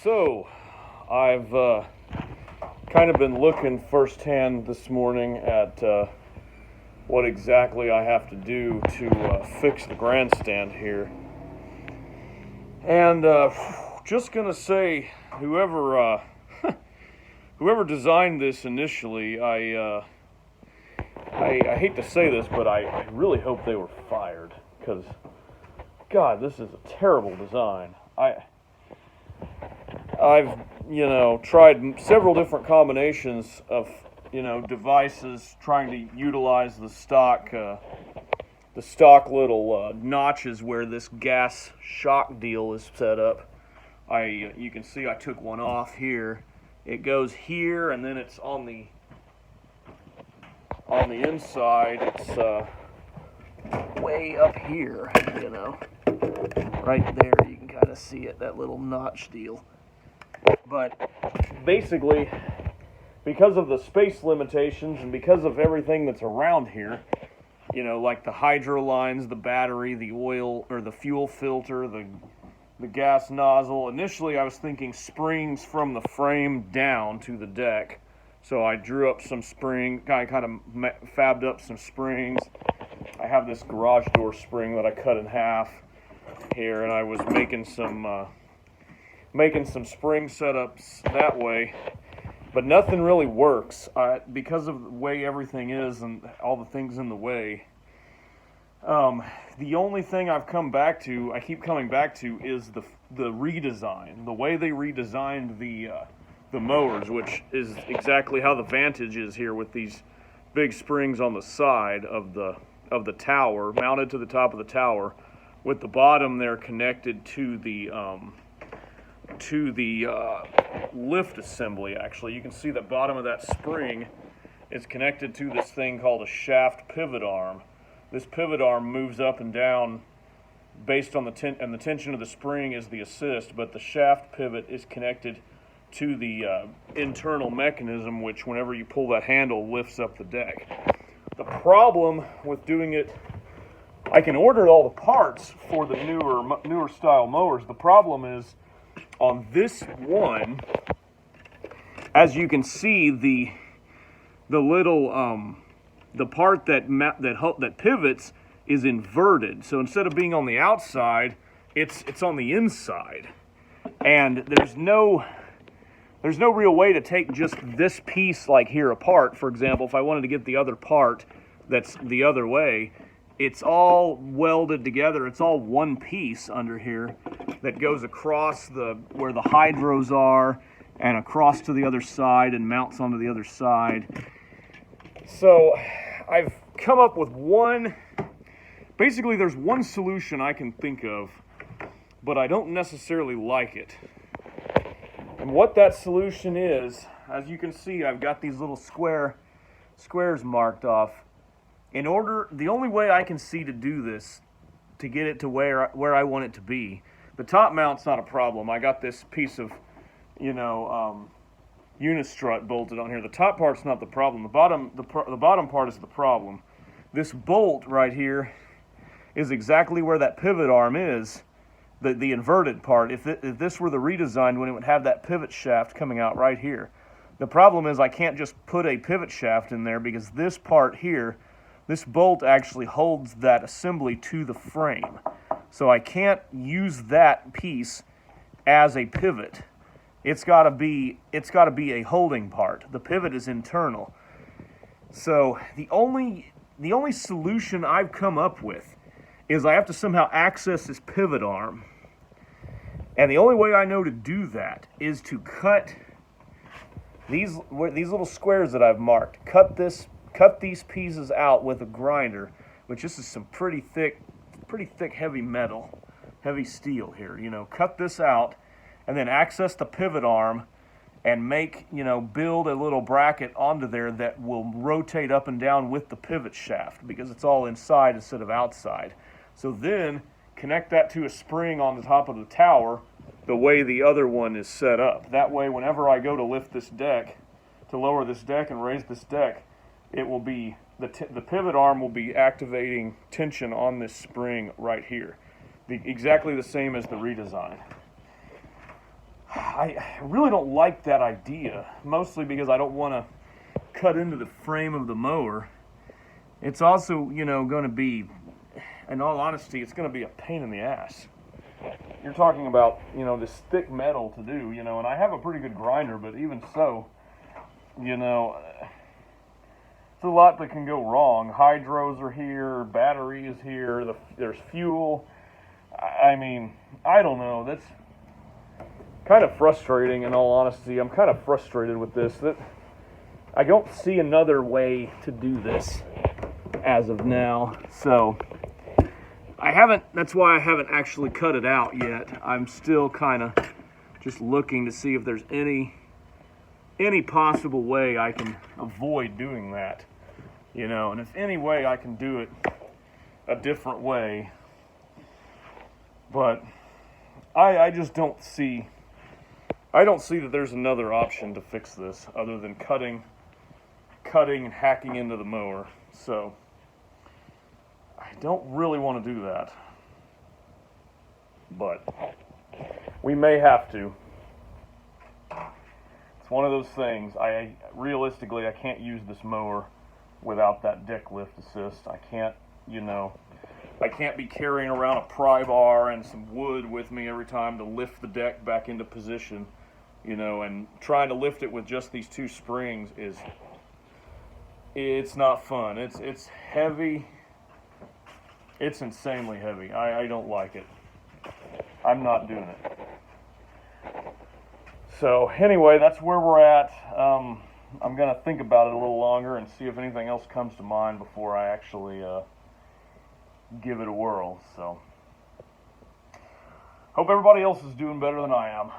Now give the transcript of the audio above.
So, I've kind of been looking firsthand this morning at what exactly I have to do to fix the grandstand here. And just gonna say, whoever designed this initially, I hate to say this, but I really hope they were fired, because, God, this is a terrible design. I've, tried several different combinations of, devices trying to utilize the stock little notches where this gas shock deal is set up. You can see I took one off here. It goes here, and then it's on the inside. It's way up here, right there. You can kind of see it, that little notch deal. But basically, because of the space limitations and because of everything that's around here, like the hydro lines, the battery, the oil or the fuel filter, the gas nozzle. Initially, I was thinking springs from the frame down to the deck. So I drew up some I kind of fabbed up some springs. I have this garage door spring that I cut in half here, and I was making some spring setups that way, but nothing really works because of the way everything is and all the things in the way. The only thing I keep coming back to, is the redesign, the way they redesigned the mowers, which is exactly how the Vantage is here, with these big springs on the side of the tower, mounted to the top of the tower, with the bottom there connected to the lift assembly. Actually, you can see the bottom of that spring is connected to this thing called a shaft pivot arm. This pivot arm moves up and down based on the tension of the spring is the assist, but the shaft pivot is connected to the internal mechanism, which whenever you pull that handle lifts up the deck. The problem with doing it, I can order all the parts for the newer style mowers. The problem is, on this one, as you can see, the little the part that pivots is inverted. So instead of being on the outside, it's on the inside, and there's no real way to take just this piece like here apart. For example, if I wanted to get the other part that's the other way, it's all welded together. It's all one piece under here that goes across where the hydros are and across to the other side and mounts onto the other side. So I've come up with basically there's one solution I can think of, but I don't necessarily like it. And what that solution is, as you can see, I've got these little squares marked off. The only way I can see to do this, to get it to where I want it to be, the top mount's not a problem. I got this piece of, unistrut bolted on here. The top part's not the problem. The bottom part is the problem. This bolt right here is exactly where that pivot arm is, the inverted part. If this were the redesigned one, it would have that pivot shaft coming out right here. The problem is I can't just put a pivot shaft in there, because this part here, this bolt actually holds that assembly to the frame. So I can't use that piece as a pivot. It's got to be a holding part. The pivot is internal. So the only solution I've come up with is I have to somehow access this pivot arm. And the only way I know to do that is to cut these little squares that I've marked. Cut these pieces out with a grinder, which this is some pretty thick heavy metal, heavy steel here. Cut this out and then access the pivot arm and build a little bracket onto there that will rotate up and down with the pivot shaft, because it's all inside instead of outside. So then connect that to a spring on the top of the tower the way the other one is set up. That way, whenever I go to lift this deck, to lower this deck and raise this deck, it will be the pivot arm will be activating tension on this spring right here, exactly the same as the redesign. I really don't like that idea, mostly because I don't want to cut into the frame of the mower. It's also, you know, going to be, in all honesty, it's going to be a pain in the ass. You're talking about, you know, this thick metal to do, you know, and I have a pretty good grinder, but even so, you know, it's a lot that can go wrong. Hydros are here, battery is here, there's fuel. I mean, I don't know. That's kind of frustrating, in all honesty. I'm kind of frustrated with this, that I don't see another way to do this as of now. So that's why I haven't actually cut it out yet. I'm still kind of just looking to see if there's any possible way I can avoid doing that, you know, and if any way I can do it a different way. But I just don't see that there's another option to fix this other than cutting and hacking into the mower. So I don't really want to do that, but we may have to. It's one of those things. Realistically, I can't use this mower without that deck lift assist. I can't, you know, I can't be carrying around a pry bar and some wood with me every time to lift the deck back into position, you know, and trying to lift it with just these two springs it's not fun. It's heavy. It's insanely heavy. I don't like it. I'm not doing it. So anyway, that's where we're at. I'm going to think about it a little longer and see if anything else comes to mind before I actually give it a whirl. So hope everybody else is doing better than I am.